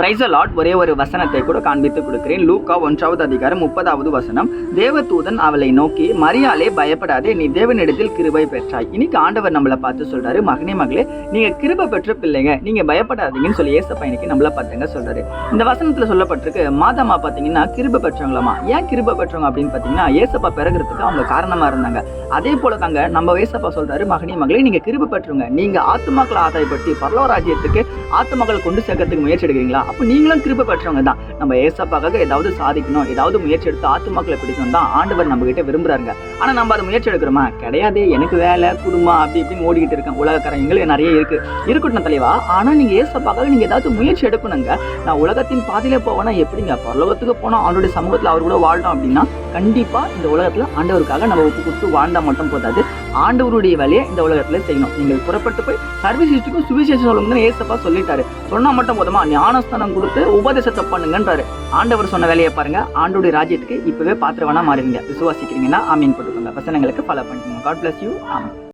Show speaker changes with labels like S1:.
S1: Price Lord. ஒரே ஒரு வசனத்தை கூட காண்பித்து கொடுக்கிறேன். லூக்கா 1வது அதிகாரம் 30வது வசனம். தேவதூதன் அவளை நோக்கி, மரியாளே பயப்படாதே, நீ தேவனிடத்தில் கிருபை பெற்றாய். இன்னைக்கு ஆண்டவர் நம்மளை பார்த்து சொல்றாரு, மகனே மகளே, நீங்க கிருபை பெற்ற பிள்ளைங்க, நீங்க பயப்படாதீங்கன்னு சொல்லி ஏசப்பா இன்னைக்கு நம்மளை பார்த்துங்க சொல்றாரு. இந்த வசனத்துல சொல்லப்பட்டிருக்கு, மாதமா பாத்தீங்கன்னா கிருபை பெற்றவங்களாமா. ஏன் கிருபை பெற்றவங்க அப்படின்னு பாத்தீங்கன்னா, ஏசப்பா பிறகுறதுக்கு அவங்க காரணமா இருந்தாங்க. அதே போல தாங்க நம்ம ஏசப்பா சொல்றாரு, மகனே மகளே, நீங்க கிருபை பெற்றவங்க, நீங்க ஆத்துமாக்களை ஆதாயப்படுத்தி பரலோக ராஜ்யத்துக்கு ஆத்துமக்கள் கொண்டு சேர்க்கறதுக்கு முயற்சி எடுக்கிறீங்களா? அப்போ நீங்களும் கிருபை பெற்றவங்க தான். நம்ம ஏசப்பாக்காக ஏதாவது சாதிக்கணும், ஏதாவது முயற்சி எடுத்து ஆத்துமக்களை பிடிக்கணும் தான் ஆண்டவர் நம்ம கிட்ட விரும்புறாங்க. ஆனா நம்ம அதை முயற்சி எடுக்கிறோமா? கிடையாது. எனக்கு வேலை, குடும்பம் அப்படி இப்படின்னு ஓடிக்கிட்டு இருக்கேன். உலகக்காரங்க நிறைய இருக்கட்டும் தலைவா. ஆனா நீங்க ஏசப்பாக்காக நீங்க ஏதாவது முயற்சி எடுக்கணுங்க. நான் உலகத்தின் பாதையில போவேன்னா எப்படிங்க? பரலோகத்துக்கு போனா அவருடைய சமூகத்துல அவர் கூட வாழ்றோம் அப்படின்னா கண்டிப்பா இந்த உலகத்துல ஆண்டவருக்காக நம்ம ஒப்பு கொடுத்து வாழ்ந்தா மட்டும் போதாது, ஆண்டவருடைய வேலையை இந்த உலகத்துல செய்யணும். நீங்கள் புறப்பட்டு போய் சர்வீஸ்க்கும் சுவிசேஷம் சொல்லுங்கன்னு ஏசப்பா சொல்லிட்டாரு. சொன்னா மட்டும் போதுமா? ஞானஸ்தானம் கொடுத்து உபதேசத்தை பண்ணுங்கன்றாரு. ஆண்டவர் சொன்ன வேலையை பாருங்க. ஆண்டவருடைய ராஜ்யத்துக்கு இப்பவே பாத்திரவனா மாறிடுங்க. விசுவாசிக்கிறீங்கன்னா ஆமீன் போட்டுக்கோங்க. வசனங்களுக்கு ஃபாலோ பண்ணிக்கோங்க. God bless you. ஆமீன்.